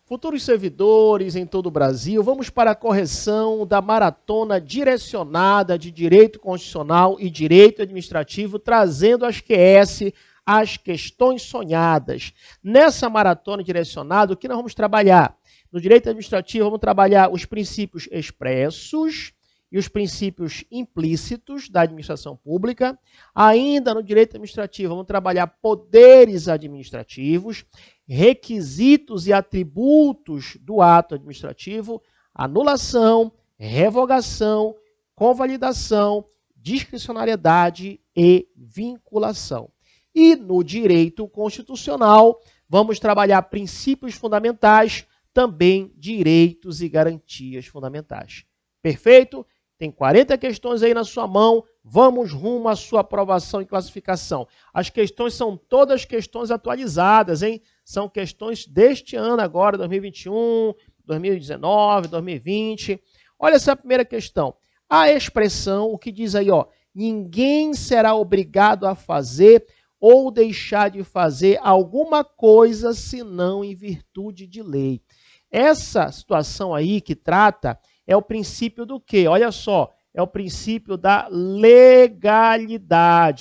Futuros servidores em todo o Brasil, vamos para a correção da maratona direcionada de Direito Constitucional e Direito Administrativo, trazendo às QS as questões sonhadas. Nessa maratona direcionada, o que nós vamos trabalhar? No Direito Administrativo, vamos trabalhar os princípios expressos e os princípios implícitos da administração pública. Ainda no Direito Administrativo, vamos trabalhar poderes administrativos, requisitos e atributos do ato administrativo, anulação, revogação, convalidação, discricionariedade e vinculação. E no direito constitucional, vamos trabalhar princípios fundamentais, também direitos e garantias fundamentais. Perfeito? Tem 40 questões aí na sua mão, vamos rumo à sua aprovação e classificação. As questões são todas questões atualizadas, hein? São questões deste ano agora, 2021, 2019, 2020. Olha essa primeira questão. A expressão, o que diz aí, ó, ninguém será obrigado a fazer ou deixar de fazer alguma coisa senão em virtude de lei. Essa situação aí que trata é o princípio do quê? Olha só, é o princípio da legalidade.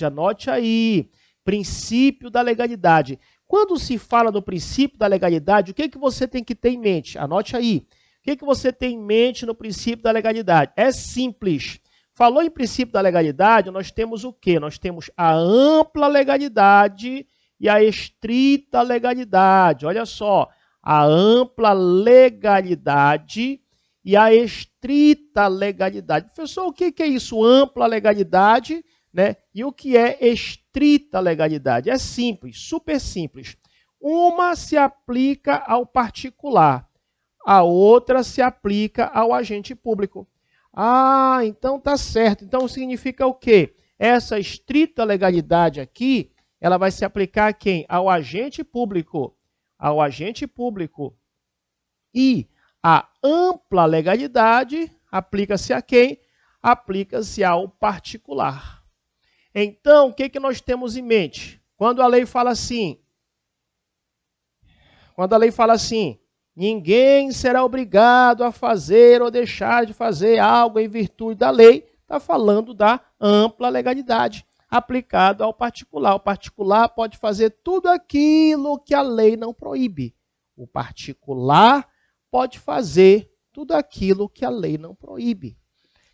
Anote aí, princípio da legalidade. Quando se fala do princípio da legalidade, o que você tem que ter em mente? Anote aí. O que você tem em mente no princípio da legalidade? É simples. Falou em princípio da legalidade, nós temos o quê? Nós temos a ampla legalidade e a estrita legalidade. Olha só, a ampla legalidade e a estrita legalidade. Professor, o que é isso? Ampla legalidade, né? E o que é estrita legalidade? É simples, super simples. Uma se aplica ao particular, a outra se aplica ao agente público. Ah, então tá certo. Então significa o quê? Essa estrita legalidade aqui, ela vai se aplicar a quem? Ao agente público. Ao agente público. E a ampla legalidade aplica-se a quem? Aplica-se ao particular. Então, o que nós temos em mente? Quando a lei fala assim, ninguém será obrigado a fazer ou deixar de fazer algo em virtude da lei, está falando da ampla legalidade aplicada ao particular. O particular pode fazer tudo aquilo que a lei não proíbe. O particular pode fazer tudo aquilo que a lei não proíbe.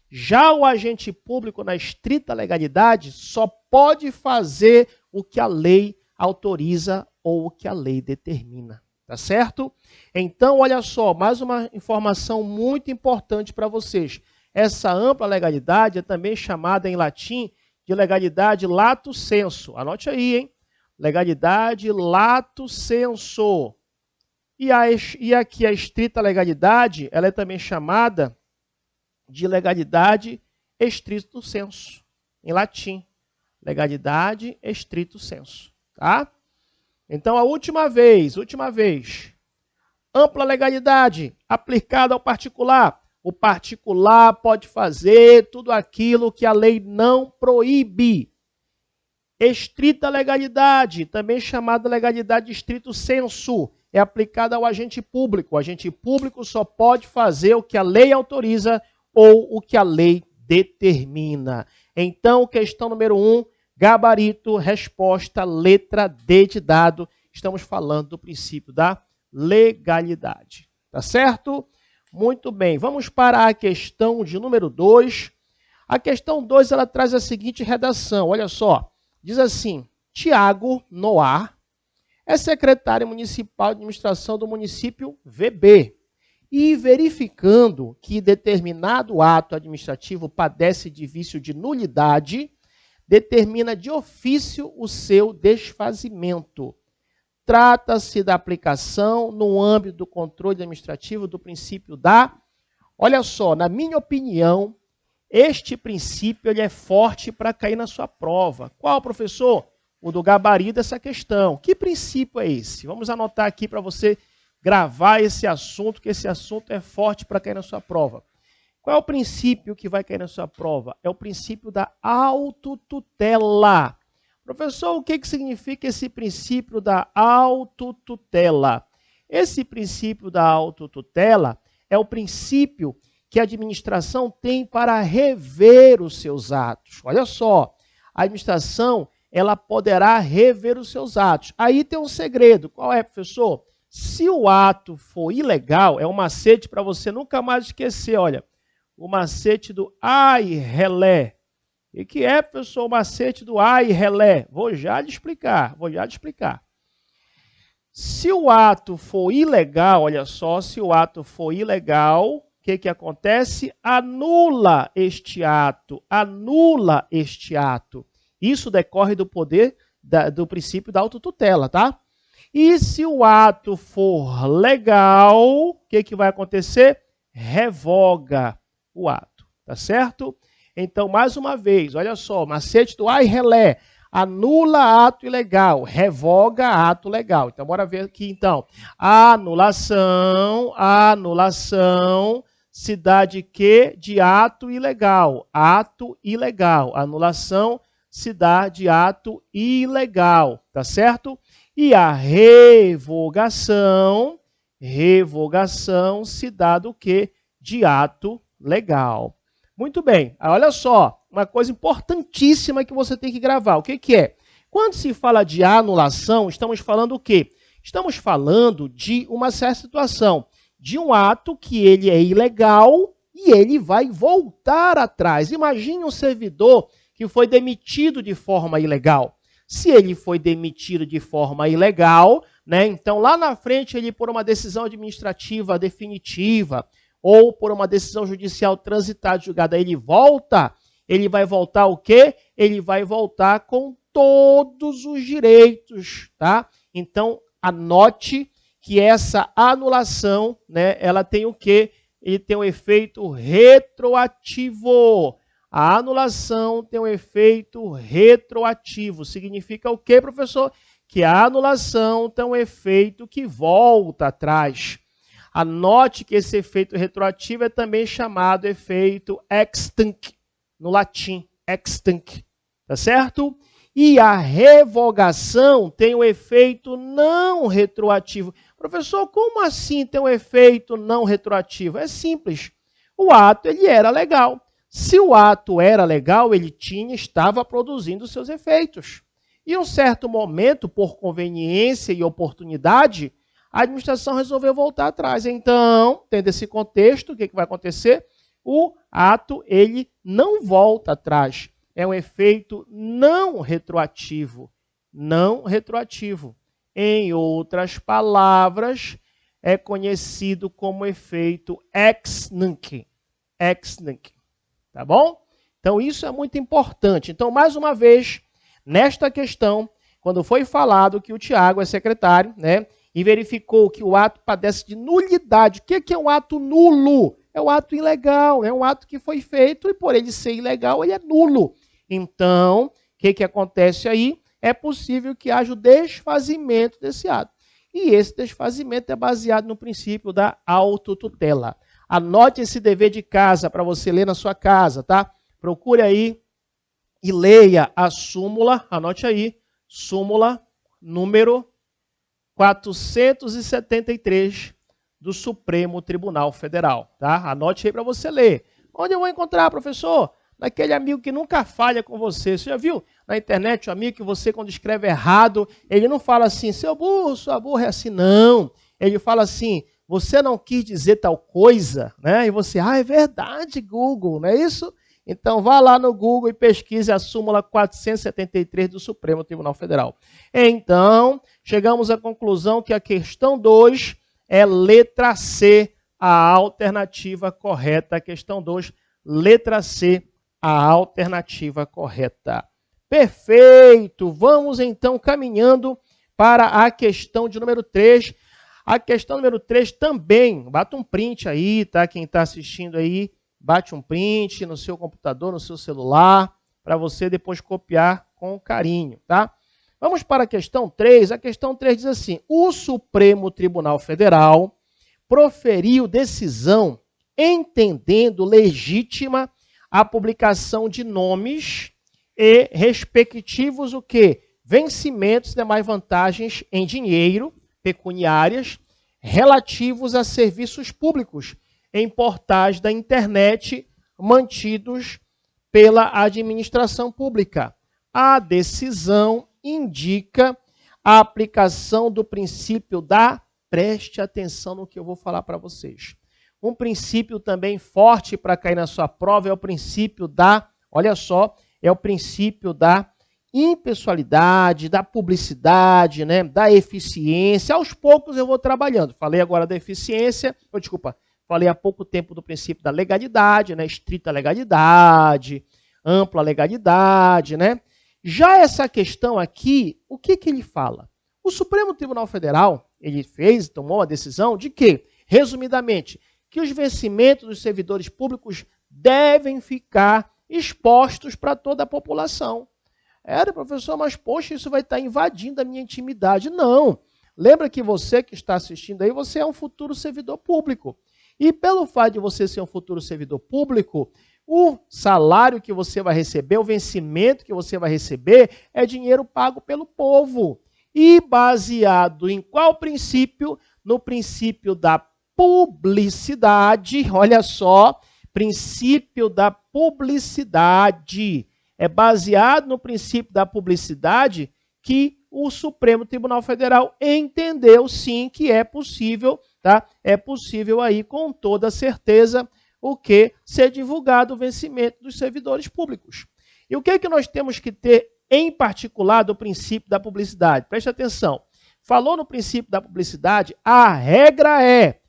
Já o agente público, na estrita legalidade, só pode fazer o que a lei autoriza ou o que a lei determina. Tá certo? Então, olha só, mais uma informação muito importante para vocês. Essa ampla legalidade é também chamada em latim de legalidade lato sensu. Anote aí, hein? Legalidade lato sensu. E aqui a estrita legalidade, ela é também chamada de legalidade stricto sensu, em latim. Legalidade stricto sensu, tá? Então, a última vez. Ampla legalidade aplicada ao particular. O particular pode fazer tudo aquilo que a lei não proíbe. Estrita legalidade, também chamada legalidade stricto sensu, é aplicada ao agente público. O agente público só pode fazer o que a lei autoriza ou o que a lei determina. Então, questão número 1, gabarito, resposta, letra D de dado. Estamos falando do princípio da legalidade. Tá certo? Muito bem. Vamos para a questão de número 2. A questão 2, ela traz a seguinte redação. Olha só. Diz assim, Tiago Noar é secretário municipal de administração do município VB. E verificando que determinado ato administrativo padece de vício de nulidade, determina de ofício o seu desfazimento. Trata-se da aplicação, no âmbito do controle administrativo, do princípio da... Olha só, na minha opinião, este princípio ele é forte para cair na sua prova. Qual, professor? O do gabarito dessa questão. Que princípio é esse? Vamos anotar aqui para você gravar esse assunto, que esse assunto é forte para cair na sua prova. Qual é o princípio que vai cair na sua prova? É o princípio da autotutela. Professor, o que significa esse princípio da autotutela? Esse princípio da autotutela é o princípio que a administração tem para rever os seus atos. Olha só, a administração ela poderá rever os seus atos. Aí tem um segredo. Qual é, professor? Se o ato for ilegal, é um macete para você nunca mais esquecer. Olha, o macete do ai relé. E que é, professor, o macete do ai relé? Vou já lhe explicar. Se o ato for ilegal, olha só, se o ato for ilegal, o que acontece? Anula este ato. Isso decorre do poder do princípio da autotutela, tá? E se o ato for legal, o que vai acontecer? Revoga o ato, tá certo? Então, mais uma vez, olha só, macete do ai relé, anula ato ilegal, revoga ato legal. Então, bora ver aqui, então. Anulação se dá de quê? De ato ilegal. Anulação se dá de ato ilegal, tá certo? E a revogação se dá do quê? De ato legal. Muito bem, olha só, uma coisa importantíssima que você tem que gravar. O que é? Quando se fala de anulação, estamos falando o quê? Estamos falando de uma certa situação, de um ato que ele é ilegal e ele vai voltar atrás. Imagine um servidor que foi demitido de forma ilegal. Se ele foi demitido de forma ilegal, né, então lá na frente ele, por uma decisão administrativa definitiva ou por uma decisão judicial transitada, julgada, ele vai voltar o quê? Ele vai voltar com todos os direitos, tá? Então, anote que essa anulação, né, ela tem o quê? Ele tem um efeito retroativo. A anulação tem um efeito retroativo. Significa o quê, professor? Que a anulação tem um efeito que volta atrás. Anote que esse efeito retroativo é também chamado efeito extinct, no latim, extinct, tá certo? E a revogação tem o efeito não retroativo. Professor, como assim tem um efeito não retroativo? É simples. O ato ele era legal. Se o ato era legal, ele estava produzindo seus efeitos. E em um certo momento, por conveniência e oportunidade, a administração resolveu voltar atrás. Então, tendo esse contexto, o que vai acontecer? O ato ele não volta atrás. É um efeito não retroativo. Não retroativo. Em outras palavras, é conhecido como efeito ex nunc. Ex nunc. Tá bom? Então, isso é muito importante. Então, mais uma vez, nesta questão, quando foi falado que o Tiago é secretário, né, e verificou que o ato padece de nulidade. O que é um ato nulo? É um ato ilegal, é um ato que foi feito e, por ele ser ilegal, ele é nulo. Então, o que acontece aí? É possível que haja o desfazimento desse ato. E esse desfazimento é baseado no princípio da autotutela. Anote esse dever de casa para você ler na sua casa, tá? Procure aí e leia a súmula, anote aí, súmula número 473 do Supremo Tribunal Federal, tá? Anote aí para você ler. Onde eu vou encontrar, professor? Naquele amigo que nunca falha com você. Você já viu na internet o amigo que você, quando escreve errado, ele não fala assim, seu burro, sua burra é assim, não. Ele fala assim, você não quis dizer tal coisa, né? E você, é verdade, Google, não é isso? Então, vá lá no Google e pesquise a súmula 473 do Supremo Tribunal Federal. Então, chegamos à conclusão que a questão 2 é letra C, a alternativa correta. A questão 2, letra C, a alternativa correta. Perfeito! Vamos, então, caminhando para a questão de número 3. A questão número 3 também, bata um print aí, tá? Quem está assistindo aí, bate um print no seu computador, no seu celular, para você depois copiar com carinho, tá? Vamos para a questão 3. A questão 3 diz assim, o Supremo Tribunal Federal proferiu decisão entendendo legítima a publicação de nomes e respectivos o quê? Vencimentos e demais vantagens em dinheiro, pecuniárias, relativos a serviços públicos em portais da internet mantidos pela administração pública. A decisão indica a aplicação do princípio da... Preste atenção no que eu vou falar para vocês. Um princípio também forte para cair na sua prova é o princípio da... Olha só, é o princípio da impessoalidade, da publicidade, né, da eficiência. Aos poucos eu vou trabalhando. Falei agora da eficiência, falei há pouco tempo do princípio da legalidade, né, estrita legalidade, ampla legalidade, né? Já essa questão aqui, o que ele fala? O Supremo Tribunal Federal, ele tomou a decisão de que, resumidamente, que os vencimentos dos servidores públicos devem ficar expostos para toda a população. Professor, mas poxa, isso vai estar invadindo a minha intimidade. Não. Lembra que você que está assistindo aí, você é um futuro servidor público. E pelo fato de você ser um futuro servidor público, o salário que você vai receber, o vencimento que você vai receber, é dinheiro pago pelo povo. E baseado em qual princípio? No princípio da publicidade. Olha só, princípio da publicidade. É baseado no princípio da publicidade que o Supremo Tribunal Federal entendeu, sim, que é possível, tá? É possível aí, com toda certeza, o que? Ser divulgado o vencimento dos servidores públicos. E o que é que nós temos que ter, em particular, do princípio da publicidade? Preste atenção. Falou no princípio da publicidade, a regra é,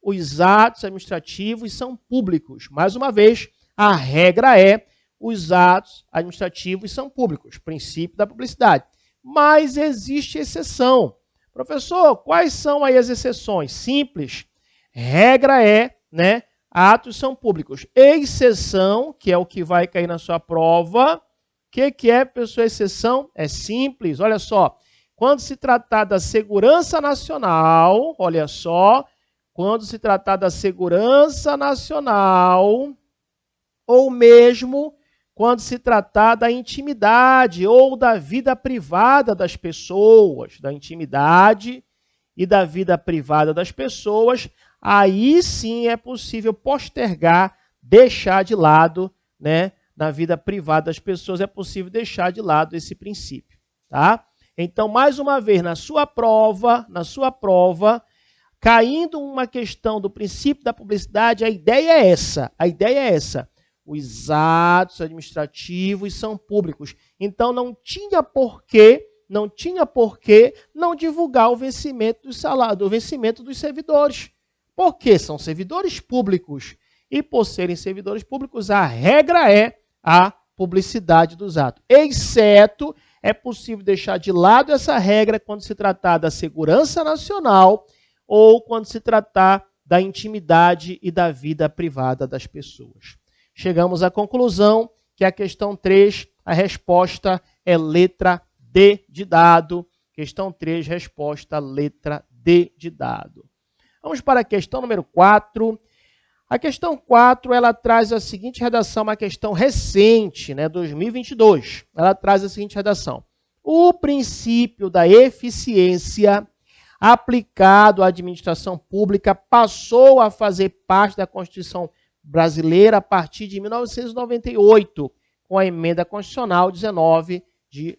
os atos administrativos são públicos. Mais uma vez, a regra é, os atos administrativos são públicos, princípio da publicidade. Mas existe exceção. Professor, quais são aí as exceções? Simples. Regra é, né, atos são públicos. Exceção, que é o que vai cair na sua prova. O que é, pessoal, exceção? É simples, olha só. Quando se tratar da segurança nacional, olha só, quando se tratar da segurança nacional, ou mesmo quando se tratar da intimidade ou da vida privada das pessoas, da intimidade e da vida privada das pessoas, aí sim é possível postergar, deixar de lado, né? Na vida privada das pessoas é possível deixar de lado esse princípio, tá? Então, mais uma vez, na sua prova, caindo uma questão do princípio da publicidade, a ideia é essa. Os atos administrativos são públicos. Então, não tinha por que não divulgar o vencimento do salário, o vencimento dos servidores. Porque são servidores públicos. E por serem servidores públicos, a regra é a publicidade dos atos. Exceto, é possível deixar de lado essa regra quando se tratar da segurança nacional ou quando se tratar da intimidade e da vida privada das pessoas. Chegamos à conclusão que a questão 3, a resposta é letra D de dado. Questão 3, resposta letra D de dado. Vamos para a questão número 4. A questão 4, ela traz a seguinte redação, uma questão recente, né, 2022. Ela traz a seguinte redação. O princípio da eficiência aplicado à administração pública passou a fazer parte da Constituição brasileira a partir de 1998, com a emenda constitucional 19 de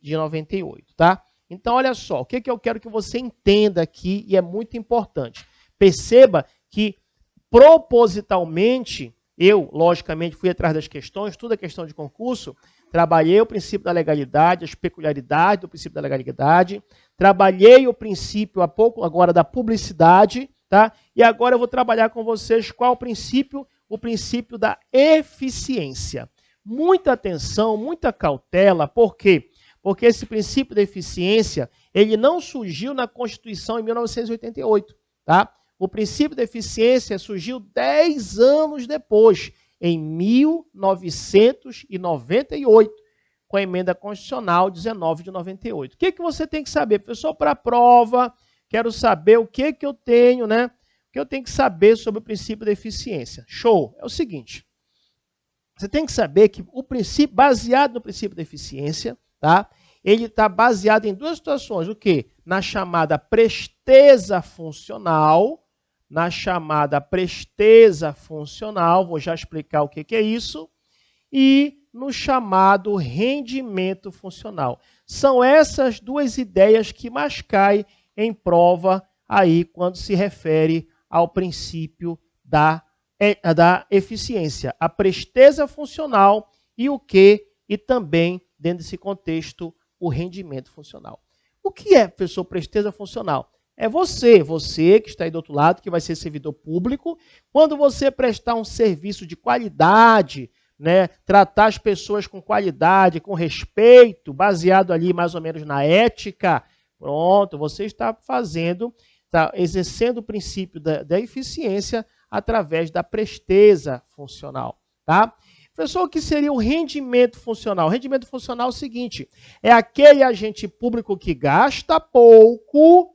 98, tá? Então, olha só, o que eu quero que você entenda aqui, e é muito importante. Perceba que, propositalmente, eu, logicamente, fui atrás das questões, toda a questão de concurso, trabalhei o princípio da legalidade, as peculiaridades do princípio da legalidade, trabalhei o princípio, há pouco agora, da publicidade, tá? E agora eu vou trabalhar com vocês qual o princípio? O princípio da eficiência. Muita atenção, muita cautela, por quê? Porque esse princípio da eficiência, ele não surgiu na Constituição em 1988, tá? O princípio da eficiência surgiu 10 anos depois, em 1998, com a emenda constitucional 19 de 98. O que você tem que saber? Professor, para a prova, quero saber o que eu tenho, né? O que eu tenho que saber sobre o princípio da eficiência. Show! É o seguinte, você tem que saber que o princípio, baseado no princípio da eficiência, tá? Ele está baseado em duas situações. O quê? na chamada presteza funcional, vou já explicar o que é isso, e no chamado rendimento funcional. São essas duas ideias que mais caem em prova aí quando se refere ao princípio da eficiência. A presteza funcional e o quê? E também, dentro desse contexto, o rendimento funcional. O que é, professor, presteza funcional? É você que está aí do outro lado, que vai ser servidor público. Quando você prestar um serviço de qualidade, né, tratar as pessoas com qualidade, com respeito, baseado ali mais ou menos na ética, pronto, você está exercendo o princípio da eficiência através da presteza funcional, tá? Professor, o que seria o rendimento funcional? O rendimento funcional é o seguinte, é aquele agente público que gasta pouco,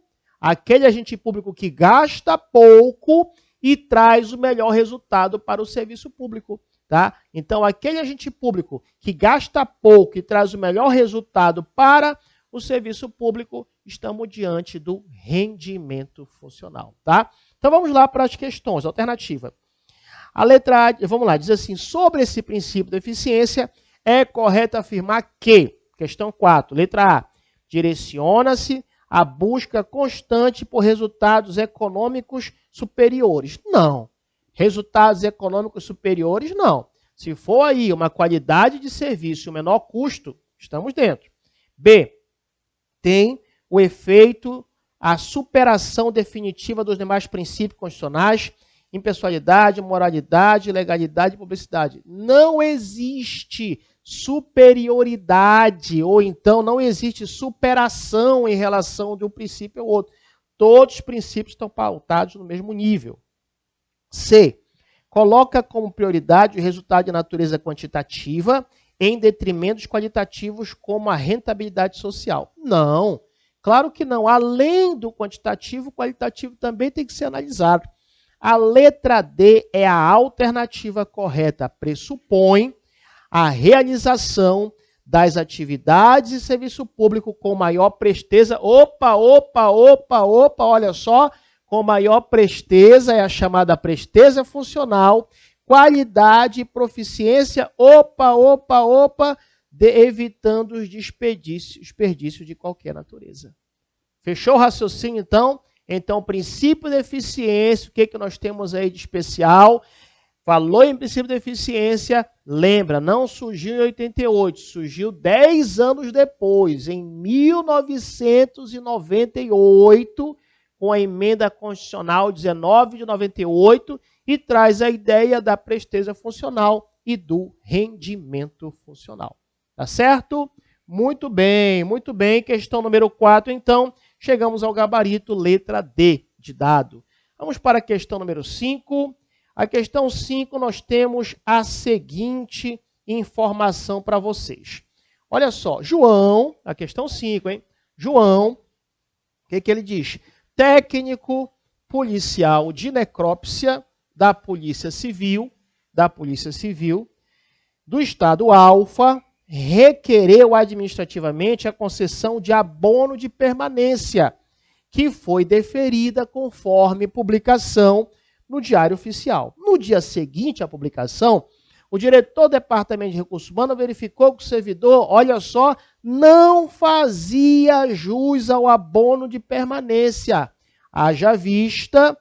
e traz o melhor resultado para o serviço público, tá? Então, aquele agente público que gasta pouco e traz o melhor resultado para o serviço público, estamos diante do rendimento funcional, tá? Então, vamos lá para as questões. Alternativa. A letra A, vamos lá, diz assim, sobre esse princípio da eficiência, é correto afirmar que, questão 4, letra A, direciona-se a busca constante por resultados econômicos superiores. Não. Resultados econômicos superiores, não. Se for aí uma qualidade de serviço e um menor custo, estamos dentro. B, tem o efeito, a superação definitiva dos demais princípios constitucionais, impessoalidade, moralidade, legalidade e publicidade. Não existe superioridade, ou então não existe superação em relação de um princípio ao outro. Todos os princípios estão pautados no mesmo nível. C, coloca como prioridade o resultado de natureza quantitativa em detrimento dos qualitativos como a rentabilidade social. Não, claro que não. Além do quantitativo, o qualitativo também tem que ser analisado. A letra D é a alternativa correta, pressupõe a realização das atividades e serviço público com maior presteza. Olha só, com maior presteza, é a chamada presteza funcional, qualidade e proficiência, evitando os desperdícios de qualquer natureza. Fechou o raciocínio, então? Então, o princípio da eficiência, o que nós temos aí de especial? Falou em princípio da eficiência, lembra, não surgiu em 88, surgiu 10 anos depois, em 1998, com a emenda constitucional 19 de 98, e traz a ideia da presteza funcional e do rendimento funcional. Tá certo? Muito bem, muito bem. Questão número 4, então, chegamos ao gabarito letra D de dado. Vamos para a questão número 5. A questão 5, nós temos a seguinte informação para vocês. Olha só, João, a questão 5, hein? João, o que ele diz? Técnico policial de necrópsia da Polícia Civil, do Estado Alfa, requereu administrativamente a concessão de abono de permanência, que foi deferida conforme publicação no Diário Oficial. No dia seguinte à publicação, o diretor do Departamento de Recursos Humanos verificou que o servidor, olha só, não fazia jus ao abono de permanência. Haja vista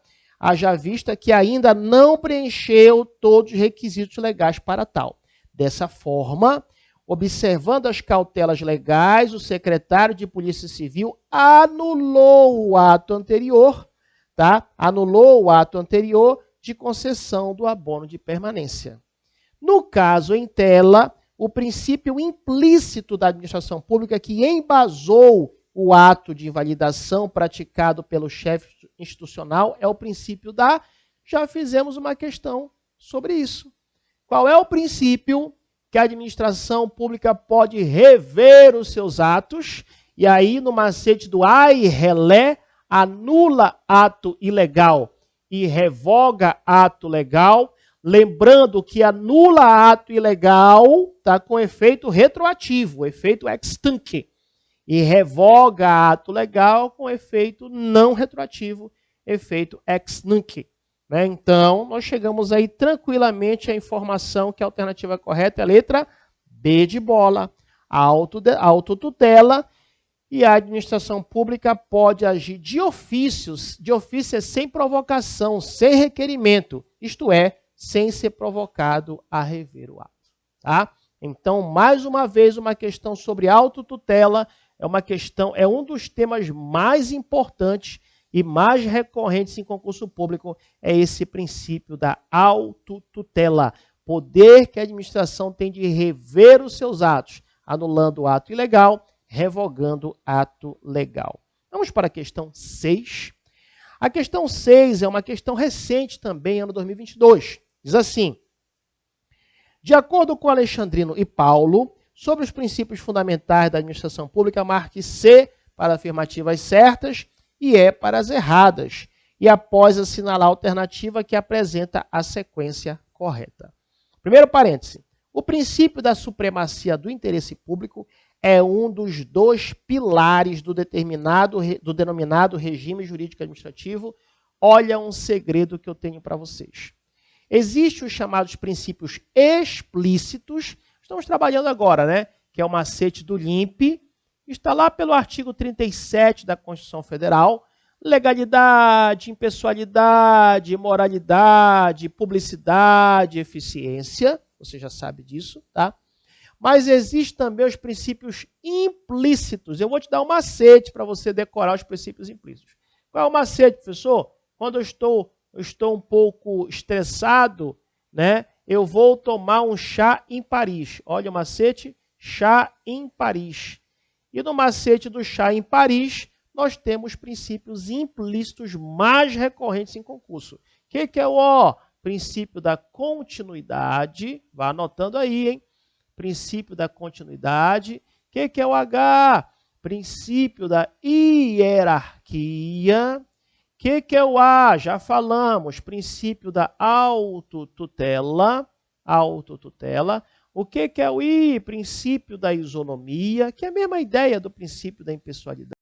que ainda não preencheu todos os requisitos legais para tal. Dessa forma, observando as cautelas legais, o secretário de Polícia Civil anulou o ato anterior, tá? Anulou o ato anterior de concessão do abono de permanência. No caso em tela, o princípio implícito da administração pública que embasou o ato de invalidação praticado pelo chefe institucional é o princípio da... Já fizemos uma questão sobre isso. Qual é o princípio que a administração pública pode rever os seus atos? E aí, no macete do ai relé, anula ato ilegal e revoga ato legal. Lembrando que anula ato ilegal tá, com efeito retroativo, efeito ex tunc. e revoga ato legal com efeito não retroativo, efeito ex nunc. Né? Então, nós chegamos aí tranquilamente à informação que a alternativa correta é a letra B de bola, autotutela, e a administração pública pode agir de ofício é sem provocação, sem requerimento, isto é, sem ser provocado a rever o ato. Tá? Então, mais uma vez, uma questão sobre autotutela, é um dos temas mais importantes e mais recorrentes em concurso público, é esse princípio da autotutela. Poder que a administração tem de rever os seus atos, anulando o ato ilegal, revogando ato legal. Vamos para a questão 6. A questão 6 é uma questão recente também, ano 2022. Diz assim: de acordo com Alexandrino e Paulo, sobre os princípios fundamentais da administração pública, marque C para afirmativas certas e E para as erradas, e após assinalar a alternativa que apresenta a sequência correta. Primeiro parêntese, o princípio da supremacia do interesse público é um dos dois pilares do denominado regime jurídico administrativo. Olha um segredo que eu tenho para vocês. Existem os chamados princípios explícitos, estamos trabalhando agora, né? Que é o macete do LIMP, está lá pelo artigo 37 da Constituição Federal, legalidade, impessoalidade, moralidade, publicidade, eficiência, você já sabe disso, tá? Mas existem também os princípios implícitos. Eu vou te dar um macete para você decorar os princípios implícitos. Qual é o macete, professor? Quando eu estou um pouco estressado, né? Eu vou tomar um chá em Paris. Olha o macete, chá em Paris. E no macete do chá em Paris, nós temos princípios implícitos mais recorrentes em concurso. O que é o O? Princípio da continuidade. Vá anotando aí, hein? Princípio da continuidade. O que é o H? Princípio da hierarquia. O que é o A? Já falamos. Princípio da autotutela. O que é o I? Princípio da isonomia, que é a mesma ideia do princípio da impessoalidade.